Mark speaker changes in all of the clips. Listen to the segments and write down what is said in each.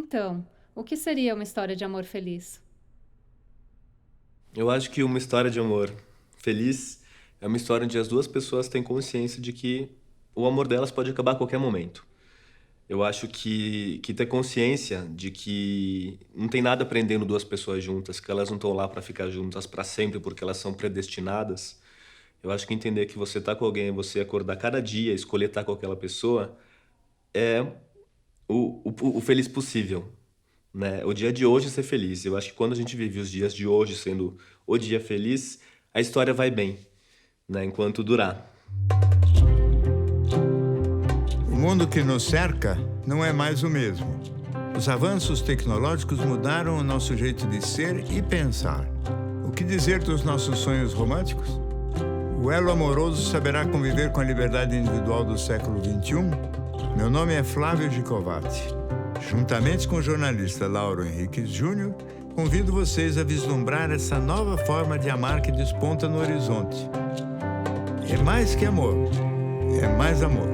Speaker 1: Então, o que seria uma história de amor feliz?
Speaker 2: Eu acho que uma história de amor feliz é uma história onde as duas pessoas têm consciência de que o amor delas pode acabar a qualquer momento. Eu acho que ter consciência de que não tem nada prendendo duas pessoas juntas, que elas não estão lá para ficar juntas para sempre porque elas são predestinadas. Eu acho que entender que você tá com alguém, você acordar cada dia, escolher estar com aquela pessoa, é o feliz possível, né? O dia de hoje ser feliz. Eu acho que quando a gente vive os dias de hoje sendo o dia feliz, a história vai bem, né? Enquanto durar.
Speaker 3: O mundo que nos cerca não é mais o mesmo. Os avanços tecnológicos mudaram o nosso jeito de ser e pensar. O que dizer dos nossos sonhos românticos? O elo amoroso saberá conviver com a liberdade individual do século XXI? Meu nome é Flávio Gicovati. Juntamente com o jornalista Lauro Henriques Júnior, convido vocês a vislumbrar essa nova forma de amar que desponta no horizonte. É mais que amor, é mais amor.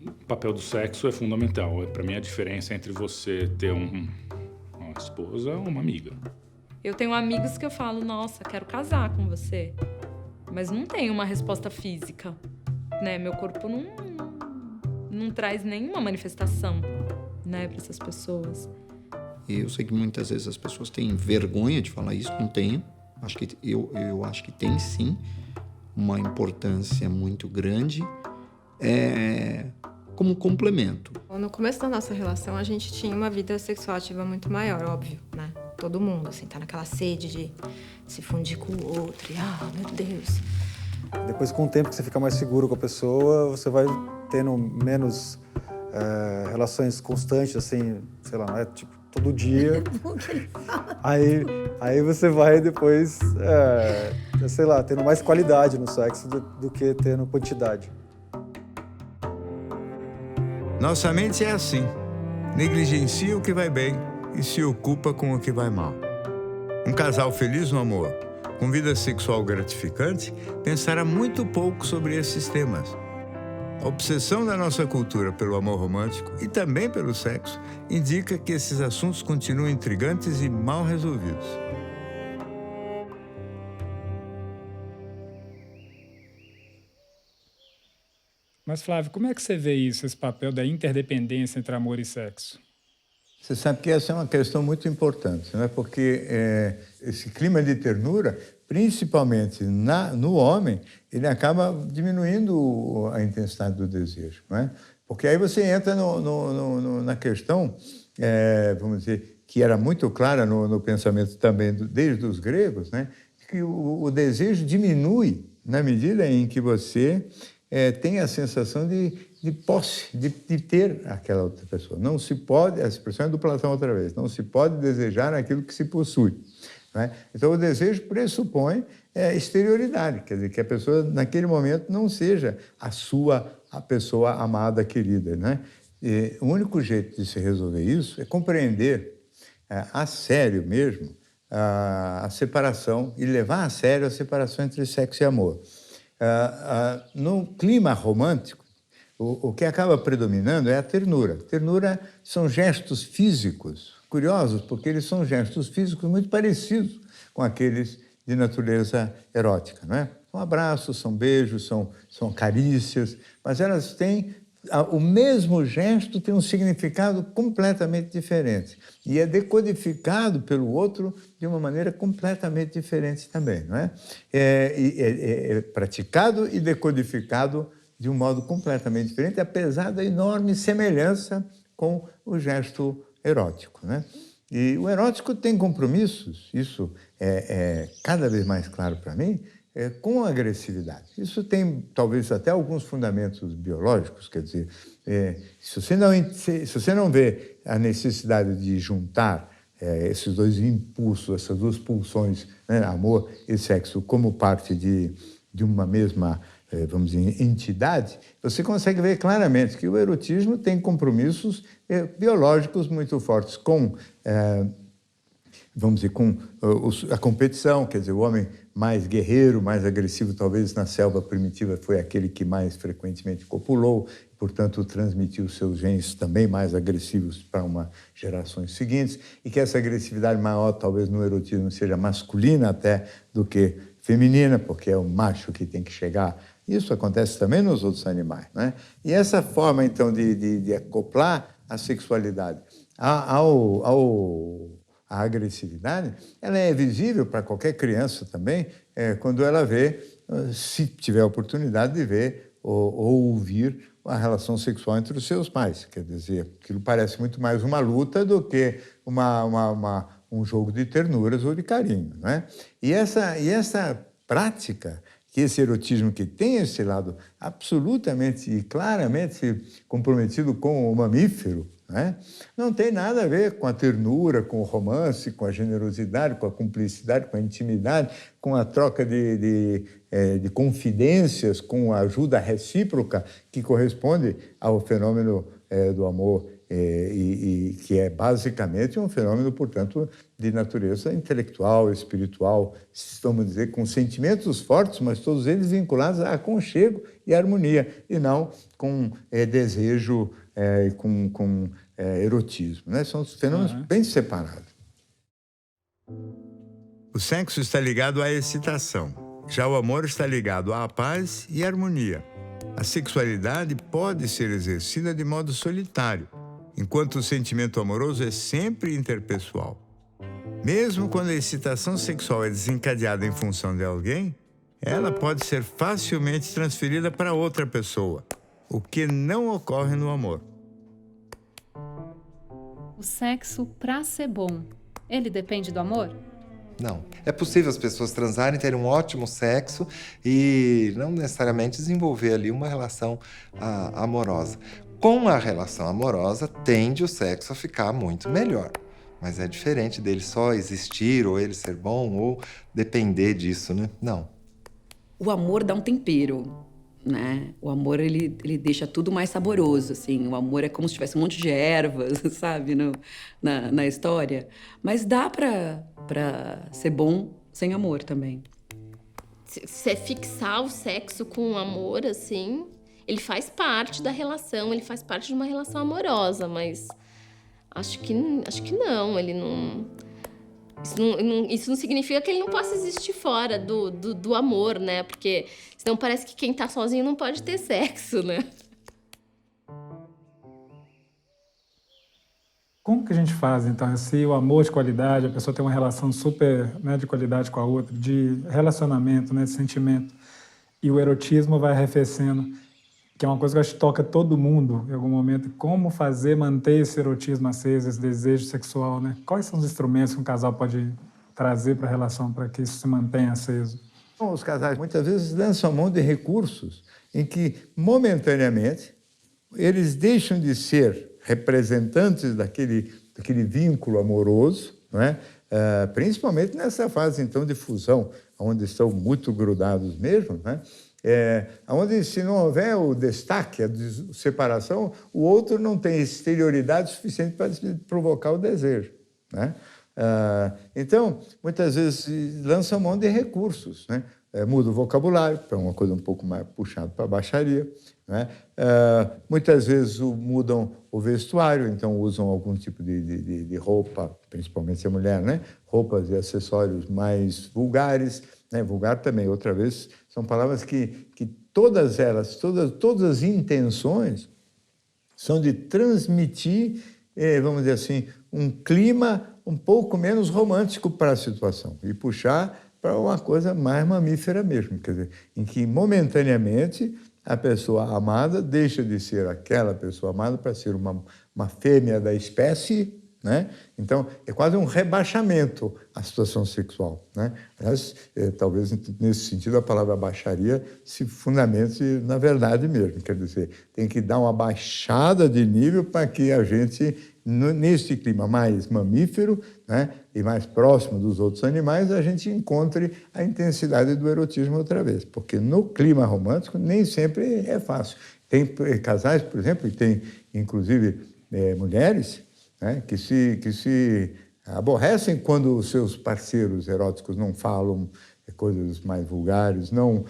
Speaker 4: O papel do sexo é fundamental. Para mim, a diferença entre você ter uma esposa ou uma amiga.
Speaker 5: Eu tenho amigos que eu falo, nossa, quero casar com você. Mas não tenho uma resposta física, né? Meu corpo não traz nenhuma manifestação, né, para essas pessoas.
Speaker 6: E eu sei que muitas vezes as pessoas têm vergonha de falar isso, não tenho. Eu acho que tem sim uma importância muito grande. Como complemento.
Speaker 7: No começo da nossa relação, a gente tinha uma vida sexual ativa muito maior, óbvio, né? Todo mundo, assim, tá naquela sede de se fundir com o outro. E, meu Deus.
Speaker 8: Depois, com o tempo que você fica mais seguro com a pessoa, você vai tendo menos relações constantes, assim, sei lá, não é tipo todo dia. Aí você vai depois, sei lá, tendo mais qualidade no sexo do que tendo quantidade.
Speaker 3: Nossa mente é assim. Negligencia o que vai bem e se ocupa com o que vai mal. Um casal feliz no amor, com vida sexual gratificante, pensará muito pouco sobre esses temas. A obsessão da nossa cultura pelo amor romântico e também pelo sexo indica que esses assuntos continuam intrigantes e mal resolvidos.
Speaker 9: Mas, Flávio, como é que você vê isso, esse papel da interdependência entre amor e sexo?
Speaker 3: Você sabe que essa é uma questão muito importante, né? Porque esse clima de ternura, principalmente no homem, ele acaba diminuindo a intensidade do desejo, não é? Porque aí você entra na questão, vamos dizer, que era muito clara no pensamento também desde os gregos, né? Que o desejo diminui na medida em que você tem a sensação de posse, de ter aquela outra pessoa. Não se pode, a expressão é do Platão outra vez, não se pode desejar aquilo que se possui. Né? Então, o desejo pressupõe exterioridade, quer dizer, que a pessoa, naquele momento, não seja a pessoa amada, querida. Né? E o único jeito de se resolver isso é compreender a sério mesmo a separação e levar a sério a separação entre sexo e amor. No clima romântico, o que acaba predominando é a ternura. Ternura são gestos físicos, curiosos, porque eles são gestos físicos muito parecidos com aqueles de natureza erótica, não é? São abraços, são beijos, são carícias, mas elas têm o mesmo gesto tem um significado completamente diferente e é decodificado pelo outro de uma maneira completamente diferente também, não é? É praticado e decodificado de um modo completamente diferente, apesar da enorme semelhança com o gesto erótico, né? E o erótico tem compromissos, isso é cada vez mais claro para mim, com a agressividade. Isso tem talvez até alguns fundamentos biológicos, quer dizer, se você não vê a necessidade de juntar esses dois impulsos, essas duas pulsões, né, amor e sexo, como parte de uma mesma, vamos dizer, entidade, você consegue ver claramente que o erotismo tem compromissos biológicos muito fortes com vamos dizer, com a competição, quer dizer, o homem mais guerreiro, mais agressivo, talvez na selva primitiva foi aquele que mais frequentemente copulou, portanto, transmitiu seus genes também mais agressivos para gerações seguintes, e que essa agressividade maior, talvez no erotismo, seja masculina até do que feminina, porque é o macho que tem que chegar. Isso acontece também nos outros animais, né? E essa forma, então, de acoplar a sexualidade à agressividade, ela é visível para qualquer criança também, quando ela vê, se tiver a oportunidade de ver ou ouvir a relação sexual entre os seus pais. Quer dizer, aquilo parece muito mais uma luta do que um jogo de ternuras ou de carinho, né? E essa prática, que esse erotismo que tem esse lado absolutamente e claramente comprometido com o mamífero, né? Não tem nada a ver com a ternura, com o romance, com a generosidade, com a cumplicidade, com a intimidade, com a troca de confidências, com a ajuda recíproca que corresponde ao fenômeno do amor, e que é basicamente um fenômeno, portanto, de natureza intelectual, espiritual, vamos dizer, com sentimentos fortes, mas todos eles vinculados a aconchego e harmonia, e não com desejo e com erotismo, né? São fenômenos bem separados.
Speaker 10: O sexo está ligado à excitação. Já o amor está ligado à paz e harmonia. A sexualidade pode ser exercida de modo solitário, enquanto o sentimento amoroso é sempre interpessoal. Mesmo quando a excitação sexual é desencadeada em função de alguém, ela pode ser facilmente transferida para outra pessoa, o que não ocorre no amor.
Speaker 1: O sexo, para ser bom, ele depende do amor?
Speaker 11: Não. É possível as pessoas transarem, terem um ótimo sexo e não necessariamente desenvolver ali uma relação amorosa. Com a relação amorosa, tende o sexo a ficar muito melhor. Mas é diferente dele só existir, ou ele ser bom, ou depender disso, né? Não.
Speaker 12: O amor dá um tempero, né? O amor, ele deixa tudo mais saboroso, assim. O amor é como se tivesse um monte de ervas, sabe? Na história. Mas dá pra ser bom sem amor também.
Speaker 13: Se você fixar o sexo com o amor, assim, ele faz parte da relação, ele faz parte de uma relação amorosa, mas acho que não, ele não... Isso não significa que ele não possa existir fora do amor, né? Porque senão parece que quem tá sozinho não pode ter sexo, né?
Speaker 9: Como que a gente faz, então, se o amor de qualidade, a pessoa tem uma relação super, né, de qualidade com a outra, de relacionamento, né, de sentimento, e o erotismo vai arrefecendo, que é uma coisa que acho que toca todo mundo em algum momento, como manter esse erotismo aceso, esse desejo sexual, né? Quais são os instrumentos que um casal pode trazer para a relação para que isso se mantenha aceso?
Speaker 3: Bom, os casais muitas vezes lançam mão de recursos em que, momentaneamente, eles deixam de ser representantes daquele vínculo amoroso, não é? Principalmente nessa fase, então, de fusão, onde estão muito grudados mesmo, né? Onde, se não houver o destaque, a separação, o outro não tem exterioridade suficiente para provocar o desejo, né? Então, muitas vezes lançam mão de recursos, né? Muda o vocabulário para uma coisa um pouco mais puxada para a baixaria, né? Muitas vezes mudam o vestuário, então usam algum tipo de roupa, principalmente a mulher, né? Roupas e acessórios mais vulgares, né? Vulgar também, outra vez, são palavras que todas elas, todas as intenções são de transmitir, vamos dizer assim, um clima um pouco menos romântico para a situação e puxar para uma coisa mais mamífera mesmo, quer dizer, em que momentaneamente a pessoa amada deixa de ser aquela pessoa amada para ser uma fêmea da espécie, né? Então, é quase um rebaixamento à situação sexual, né? Mas, talvez, nesse sentido, a palavra baixaria se fundamente na verdade mesmo. Quer dizer, tem que dar uma baixada de nível para que a gente, nesse clima mais mamífero, né, e mais próximo dos outros animais, a gente encontre a intensidade do erotismo outra vez. Porque no clima romântico nem sempre é fácil. Tem casais, por exemplo, e tem, inclusive, mulheres, né, que se aborrecem quando os seus parceiros eróticos não falam coisas mais vulgares, não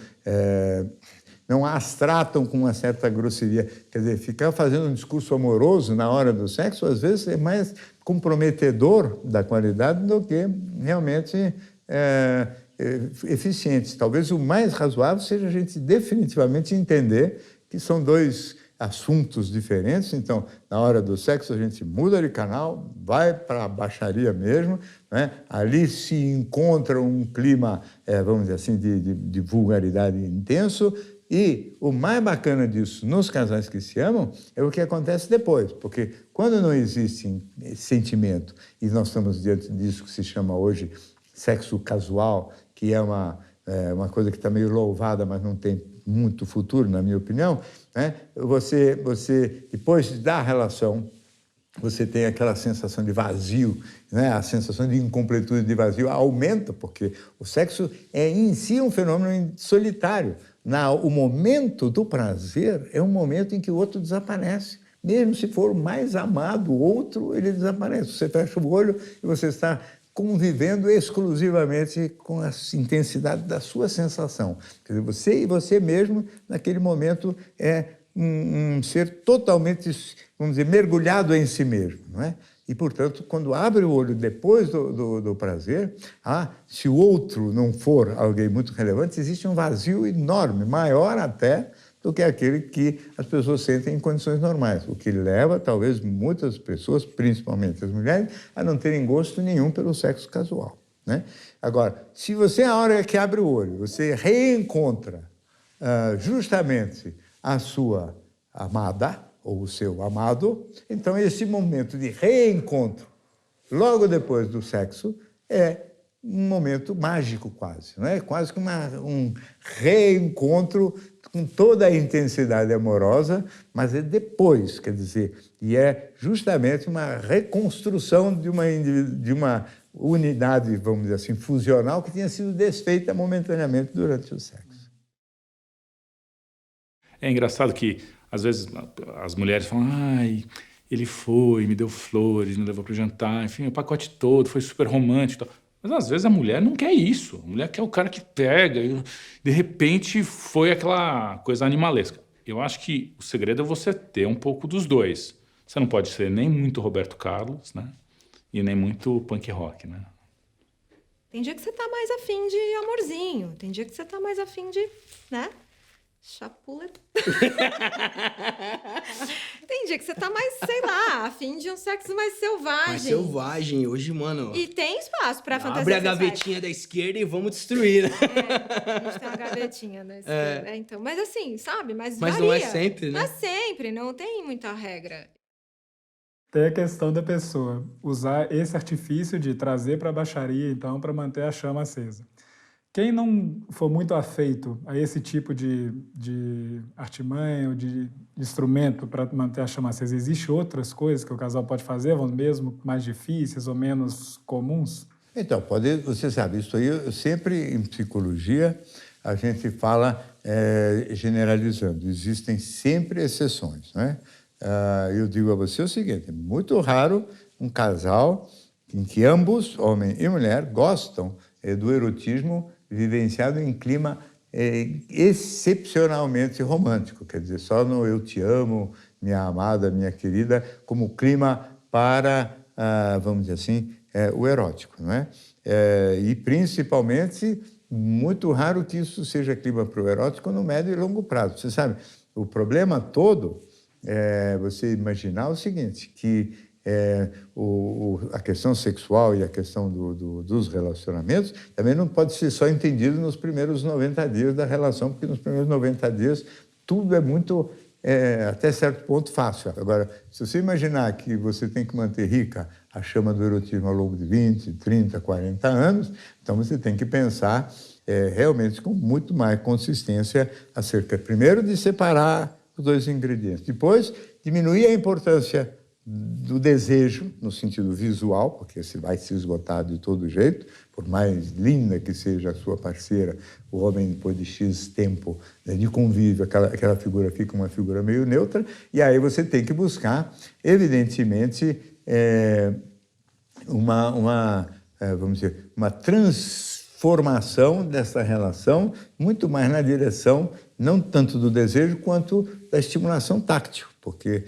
Speaker 3: as tratam com uma certa grosseria. Quer dizer, ficar fazendo um discurso amoroso na hora do sexo, às vezes, é mais comprometedor da qualidade do que realmente eficiente. Talvez o mais razoável seja a gente definitivamente entender que são dois assuntos diferentes. Então, na hora do sexo, a gente muda de canal, vai para a baixaria mesmo, né? Ali se encontra um clima, vamos dizer assim, de vulgaridade intenso. E o mais bacana disso nos casais que se amam é o que acontece depois, porque quando não existe sentimento, e nós estamos diante disso que se chama hoje sexo casual, que é uma coisa que está meio louvada, mas não tem muito futuro, na minha opinião, né? Você, depois da relação, você tem aquela sensação de vazio, né? A sensação de incompletude, de vazio aumenta, porque o sexo é em si um fenômeno solitário. O momento do prazer é um momento em que o outro desaparece. Mesmo se for o mais amado, o outro, ele desaparece. Você fecha o olho e você está convivendo exclusivamente com a intensidade da sua sensação. Quer dizer, você e você mesmo, naquele momento, é um ser totalmente, vamos dizer, mergulhado em si mesmo, não é? E, portanto, quando abre o olho depois do prazer, se o outro não for alguém muito relevante, existe um vazio enorme, maior até do que aquele que as pessoas sentem em condições normais, o que leva, talvez, muitas pessoas, principalmente as mulheres, a não terem gosto nenhum pelo sexo casual, né? Agora, se você, a hora que abre o olho, você reencontra justamente a sua amada ou o seu amado, então esse momento de reencontro, logo depois do sexo, é um momento mágico quase, não é? Quase que um reencontro com toda a intensidade amorosa, mas é depois, quer dizer, e é justamente uma reconstrução de uma unidade, vamos dizer assim, fusional que tinha sido desfeita momentaneamente durante o sexo.
Speaker 4: É engraçado que, às vezes, as mulheres falam, ele foi, me deu flores, me levou para o jantar, enfim, o pacote todo, foi super romântico e tal. Mas, às vezes, a mulher não quer isso. A mulher quer o cara que pega. E, de repente, foi aquela coisa animalesca. Eu acho que o segredo é você ter um pouco dos dois. Você não pode ser nem muito Roberto Carlos, né? E nem muito punk rock, né?
Speaker 7: Tem dia que você tá mais afim de amorzinho. Tem dia que você tá mais afim de, né? Chapuleta. Tem dia que você tá mais, sei lá, afim de um sexo mais selvagem.
Speaker 14: Mais selvagem. Hoje, mano...
Speaker 7: E tem espaço pra fantasia.
Speaker 14: Abre a gavetinha da esquerda e vamos destruir, né?
Speaker 7: A gente tem uma gavetinha da esquerda. Então, mas assim, sabe? Mas varia.
Speaker 14: Não é sempre, né?
Speaker 7: Não é sempre, não tem muita regra.
Speaker 9: Tem a questão da pessoa usar esse artifício de trazer para a baixaria, então, para manter a chama acesa. Quem não for muito afeito a esse tipo de artimanha ou de instrumento para manter a chama acesa, existem outras coisas que o casal pode fazer, mesmo mais difíceis ou menos comuns?
Speaker 3: Então, você sabe, isso aí, sempre em psicologia, a gente fala generalizando. Existem sempre exceções, né? Eu digo a você o seguinte, é muito raro um casal em que ambos, homem e mulher, gostam do erotismo vivenciado em clima excepcionalmente romântico, quer dizer, só no eu te amo, minha amada, minha querida, como clima para, vamos dizer assim, o erótico, não é? E principalmente, muito raro que isso seja clima para o erótico no médio e longo prazo. Você sabe, o problema todo é você imaginar o seguinte, que a questão sexual e a questão dos relacionamentos também não pode ser só entendido nos primeiros 90 dias da relação, porque nos primeiros 90 dias tudo é muito, até certo ponto, fácil. Agora, se você imaginar que você tem que manter rica a chama do erotismo ao longo de 20, 30, 40 anos, então você tem que pensar realmente com muito mais consistência acerca, primeiro, de separar os dois ingredientes, depois, diminuir a importância do desejo, no sentido visual, porque você vai se esgotar de todo jeito, por mais linda que seja a sua parceira, o homem, depois de X tempo de convívio, aquela figura fica uma figura meio neutra, e aí você tem que buscar, evidentemente, vamos dizer, uma transformação dessa relação muito mais na direção não tanto do desejo quanto da estimulação táctil, porque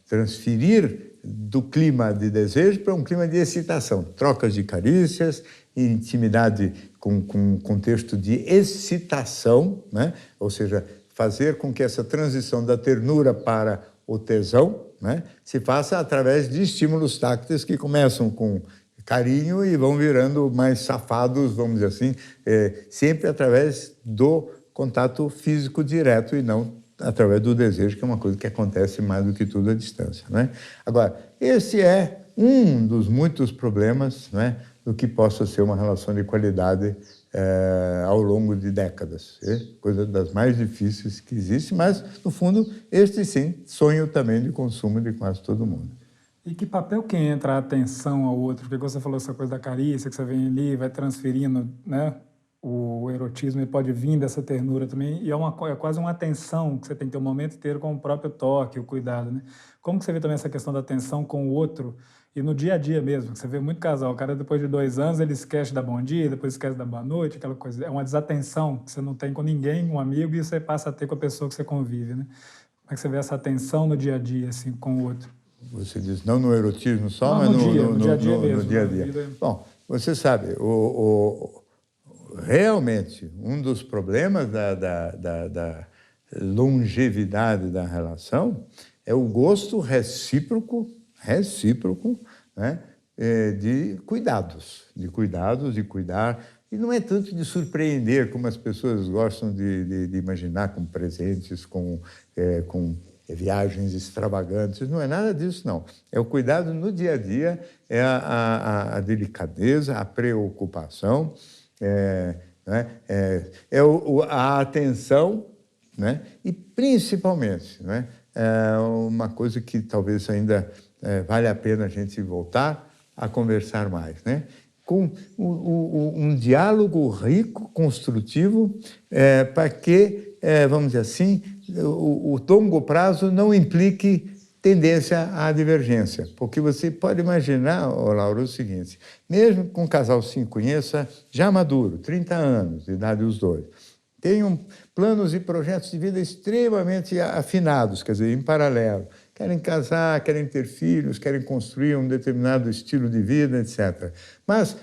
Speaker 3: transferir do clima de desejo para um clima de excitação, trocas de carícias, intimidade com contexto de excitação, né? Ou seja, fazer com que essa transição da ternura para o tesão, né, se faça através de estímulos tácteis que começam com carinho e vão virando mais safados, vamos dizer assim, sempre através do contato físico direto e não através do desejo, que é uma coisa que acontece mais do que tudo à distância, né? Agora, esse é um dos muitos problemas, né, do que possa ser uma relação de qualidade ao longo de décadas. Coisa das mais difíceis que existe, mas, no fundo, este sim, sonho também de consumo de quase todo mundo.
Speaker 9: E que papel que entra a atenção ao outro? Porque você falou essa coisa da carícia, que você vem ali, vai transferindo, né? O erotismo ele pode vir dessa ternura também, e é quase uma atenção que você tem que ter o momento inteiro com o próprio toque, o cuidado, né? Como que você vê também essa questão da atenção com o outro e no dia a dia mesmo? Você vê muito casal, o cara depois de 2 anos ele esquece da bom dia, depois esquece da boa noite, aquela coisa. É uma desatenção que você não tem com ninguém, um amigo, e você passa a ter com a pessoa que você convive, né? Como é que você vê essa atenção no dia a dia, assim, com o outro?
Speaker 3: Você diz, não no erotismo só,
Speaker 9: não,
Speaker 3: mas
Speaker 9: no dia a dia mesmo.
Speaker 3: No dia a dia. Bom, você sabe, realmente, um dos problemas da longevidade da relação é o gosto recíproco, né, de cuidados, de cuidar. E não é tanto de surpreender, como as pessoas gostam de imaginar, com presentes, com viagens extravagantes. Não é nada disso, não. É o cuidado no dia a dia, é a delicadeza, a preocupação, a atenção, né? E, principalmente, né, uma coisa que talvez ainda vale a pena a gente voltar a conversar mais, né? Com um diálogo rico, construtivo, para que, vamos dizer assim, o longo prazo não implique tendência à divergência. Porque você pode imaginar, Laura, o seguinte, mesmo com um casal se conheça já maduro, 30 anos de idade os dois, tenham planos e projetos de vida extremamente afinados, quer dizer, em paralelo. Querem casar, querem ter filhos, querem construir um determinado estilo de vida, etc. Mas,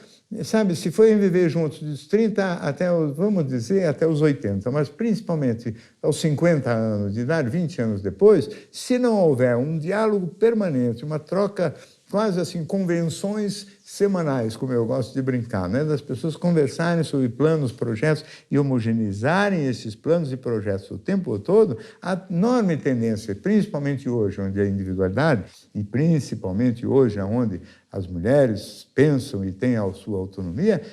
Speaker 3: sabe, se forem viver juntos dos 30 até os, vamos dizer, até os 80, mas principalmente aos 50 anos de idade, 20 anos depois, se não houver um diálogo permanente, uma troca quase assim, convenções semanais, como eu gosto de brincar, né? Das pessoas conversarem sobre planos, projetos e homogeneizarem esses planos e projetos o tempo todo, a enorme tendência, principalmente hoje, onde a individualidade, e principalmente hoje, onde as mulheres pensam e têm a sua autonomia,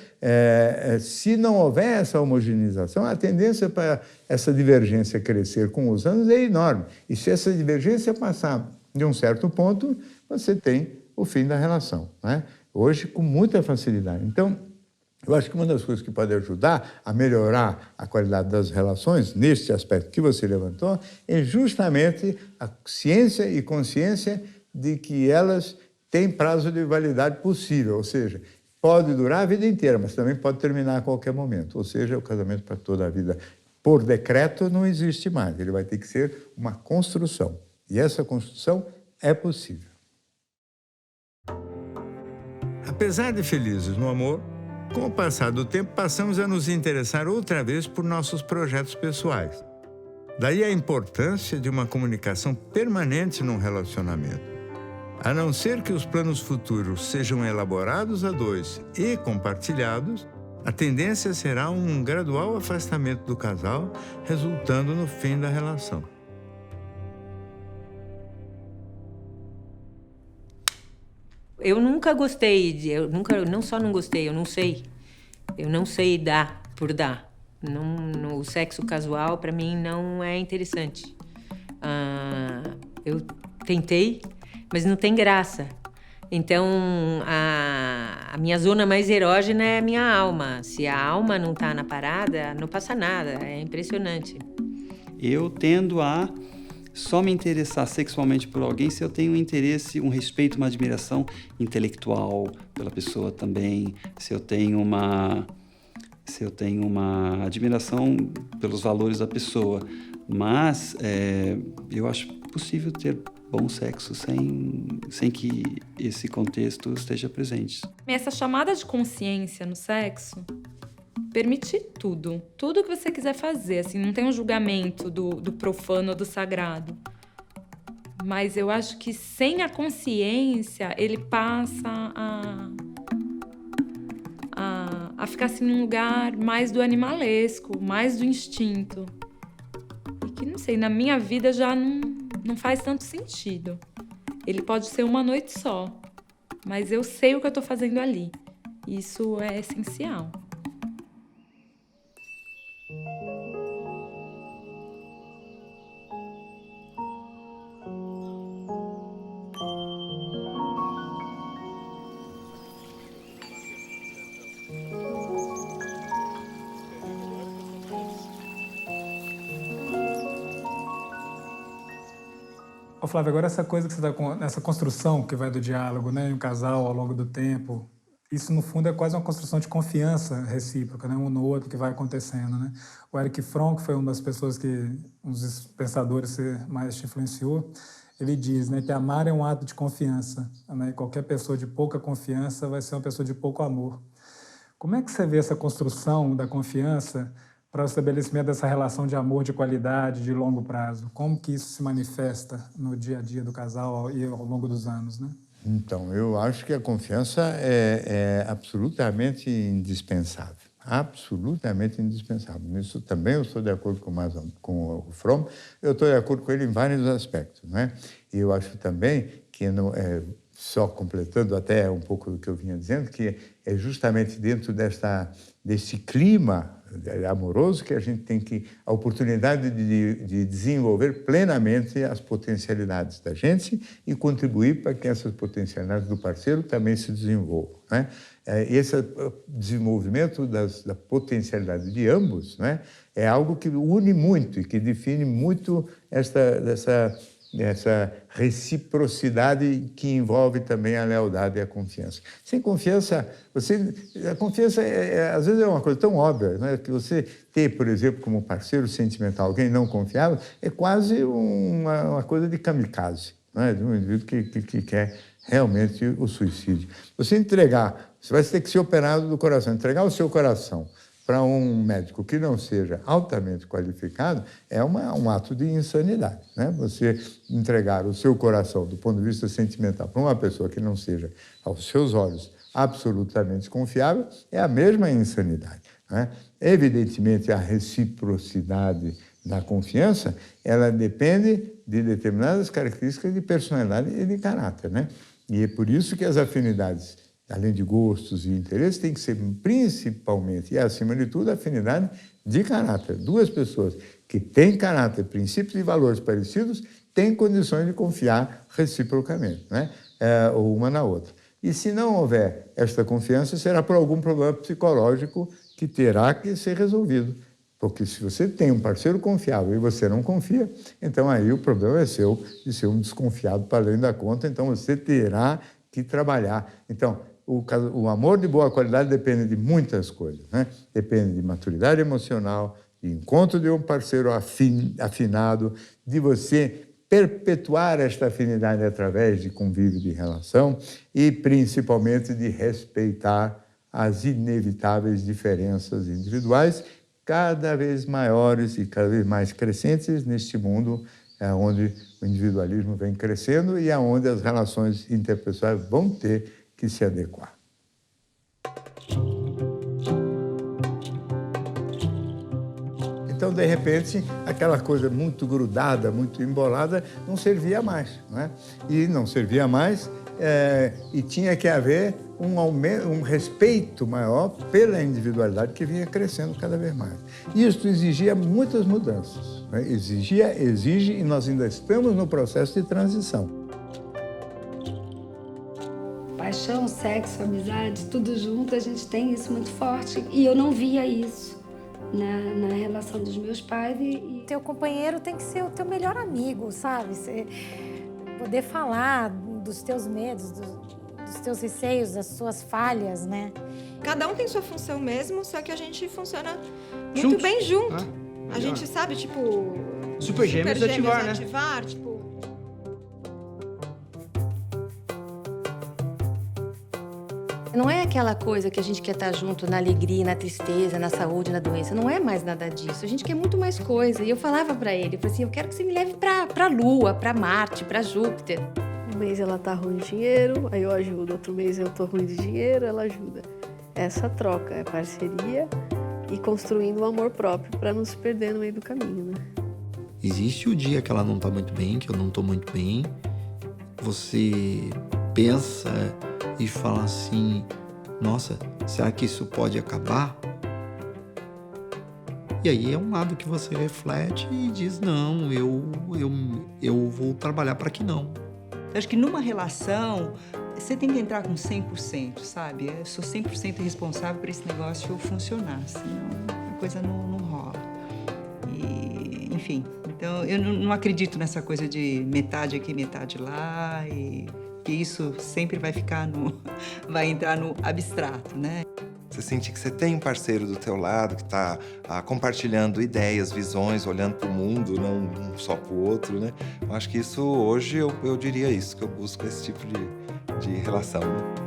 Speaker 3: se não houver essa homogeneização, a tendência para essa divergência crescer com os anos é enorme. E se essa divergência passar de um certo ponto, você tem o fim da relação, né? Hoje, com muita facilidade. Então, eu acho que uma das coisas que pode ajudar a melhorar a qualidade das relações, neste aspecto que você levantou, é justamente a ciência e consciência de que elas têm prazo de validade possível, ou seja, pode durar a vida inteira, mas também pode terminar a qualquer momento, ou seja, o casamento para toda a vida. Por decreto não existe mais, ele vai ter que ser uma construção, e essa construção é possível.
Speaker 10: Apesar de felizes no amor, com o passar do tempo passamos a nos interessar outra vez por nossos projetos pessoais. Daí a importância de uma comunicação permanente num relacionamento. A não ser que os planos futuros sejam elaborados a dois e compartilhados, a tendência será um gradual afastamento do casal, resultando no fim da relação.
Speaker 15: Eu nunca gostei, não só não gostei, eu não sei dar por dar. O sexo casual, para mim, não é interessante. Eu tentei, mas não tem graça. Então, a minha zona mais erógena é a minha alma. Se a alma não tá na parada, não passa nada, é impressionante.
Speaker 16: Eu tendo a só me interessar sexualmente por alguém se eu tenho um interesse, um respeito, uma admiração intelectual pela pessoa também, se eu tenho uma admiração pelos valores da pessoa. Mas eu acho possível ter bom sexo sem que esse contexto esteja presente.
Speaker 5: Essa chamada de consciência no sexo permite tudo que você quiser fazer, assim, não tem um julgamento do profano ou do sagrado. Mas eu acho que sem a consciência, ele passa a ficar assim num lugar mais do animalesco, mais do instinto. E que, não sei, na minha vida já não faz tanto sentido. Ele pode ser uma noite só, mas eu sei o que eu tô fazendo ali. Isso é essencial.
Speaker 9: Ô Flávio, agora essa coisa que você está essa construção que vai do diálogo, né, em um casal ao longo do tempo, isso no fundo é quase uma construção de confiança recíproca, né, um no outro que vai acontecendo, né? O Erich Fromm, que foi uma das pessoas um dos pensadores que mais te influenciou, ele diz, né, que amar é um ato de confiança, né? E qualquer pessoa de pouca confiança vai ser uma pessoa de pouco amor. Como é que você vê essa construção da confiança para o estabelecimento dessa relação de amor de qualidade, de longo prazo? Como que isso se manifesta no dia a dia do casal e ao longo dos anos, né?
Speaker 3: Então, eu acho que a confiança é absolutamente indispensável. Absolutamente indispensável. Nisso também eu estou de acordo com o Fromm, eu estou de acordo com ele em vários aspectos, né? E eu acho também que, só completando até um pouco do que eu vinha dizendo, que é justamente dentro desse clima amoroso que a gente tem a oportunidade de desenvolver plenamente as potencialidades da gente e contribuir para que essas potencialidades do parceiro também se desenvolvam, né? Esse desenvolvimento da potencialidade de ambos, né, é algo que une muito e que define muito essa reciprocidade que envolve também a lealdade e a confiança. Sem confiança, a confiança às vezes é uma coisa tão óbvia, né, que você ter, por exemplo, como parceiro sentimental alguém não confiável é quase uma coisa de kamikaze, né, de um indivíduo que quer realmente o suicídio. Você vai ter que ser operado do coração, entregar o seu coração para um médico que não seja altamente qualificado é um ato de insanidade, né? Você entregar o seu coração do ponto de vista sentimental para uma pessoa que não seja, aos seus olhos, absolutamente confiável é a mesma insanidade, né? Evidentemente, a reciprocidade da confiança, ela depende de determinadas características de personalidade e de caráter, né? E é por isso que as afinidades, além de gostos e interesses, tem que ser principalmente e, acima de tudo, afinidade de caráter. Duas pessoas que têm caráter, princípios e valores parecidos têm condições de confiar reciprocamente, né? Uma na outra. E se não houver esta confiança, será por algum problema psicológico que terá que ser resolvido. Porque se você tem um parceiro confiável e você não confia, então aí o problema é seu de ser um desconfiado para além da conta, então você terá que trabalhar. Então, o amor de boa qualidade depende de muitas coisas, né? Depende de maturidade emocional, de encontro de um parceiro afinado, de você perpetuar esta afinidade através de convívio de relação e, principalmente, de respeitar as inevitáveis diferenças individuais cada vez maiores e cada vez mais crescentes neste mundo onde o individualismo vem crescendo e onde as relações interpessoais vão ter que se adequar. Então, de repente, aquela coisa muito grudada, muito embolada, não servia mais, né? E não servia mais e tinha que haver um respeito maior pela individualidade que vinha crescendo cada vez mais. Isso exigia muitas mudanças, né? Exige, e nós ainda estamos no processo de transição.
Speaker 17: Paixão, sexo, amizade, tudo junto, a gente tem isso muito forte. E eu não via isso. na relação dos meus pais e
Speaker 18: teu companheiro tem que ser o teu melhor amigo, sabe? Você poder falar dos teus medos, dos teus receios, das suas falhas, né?
Speaker 7: Cada um tem sua função mesmo, só que a gente funciona muito
Speaker 14: Juntos.
Speaker 7: bem junto.
Speaker 14: Ah,
Speaker 7: a gente sabe, tipo...
Speaker 14: Super gêmeos ativar, né?
Speaker 7: Ativar, tipo...
Speaker 17: não é aquela coisa que a gente quer estar junto na alegria, na tristeza, na saúde, na doença. Não é mais nada disso. A gente quer muito mais coisa. E eu falava pra ele, eu falei assim, eu quero que você me leve pra Lua, pra Marte, pra Júpiter.
Speaker 19: Um mês ela tá ruim de dinheiro, aí eu ajudo. Outro mês eu tô ruim de dinheiro, ela ajuda. Essa troca é parceria e construindo um amor próprio para não se perder no meio do caminho, né?
Speaker 6: Existe o dia que ela não tá muito bem, que eu não tô muito bem. Você pensa e fala assim, nossa, será que isso pode acabar? E aí é um lado que você reflete e diz, não, eu vou trabalhar para que não.
Speaker 20: Eu acho que numa relação, você tem que entrar com 100%, sabe? Eu sou 100% responsável por esse negócio funcionar, senão a coisa não rola. E, enfim, então eu não acredito nessa coisa de metade aqui, metade lá, e que isso sempre vai vai entrar no abstrato, né?
Speaker 11: Você sentir que você tem um parceiro do teu lado que está compartilhando ideias, visões, olhando para o mundo, não só para o outro, né? Eu acho que isso, hoje, eu diria isso, que eu busco esse tipo de relação, né?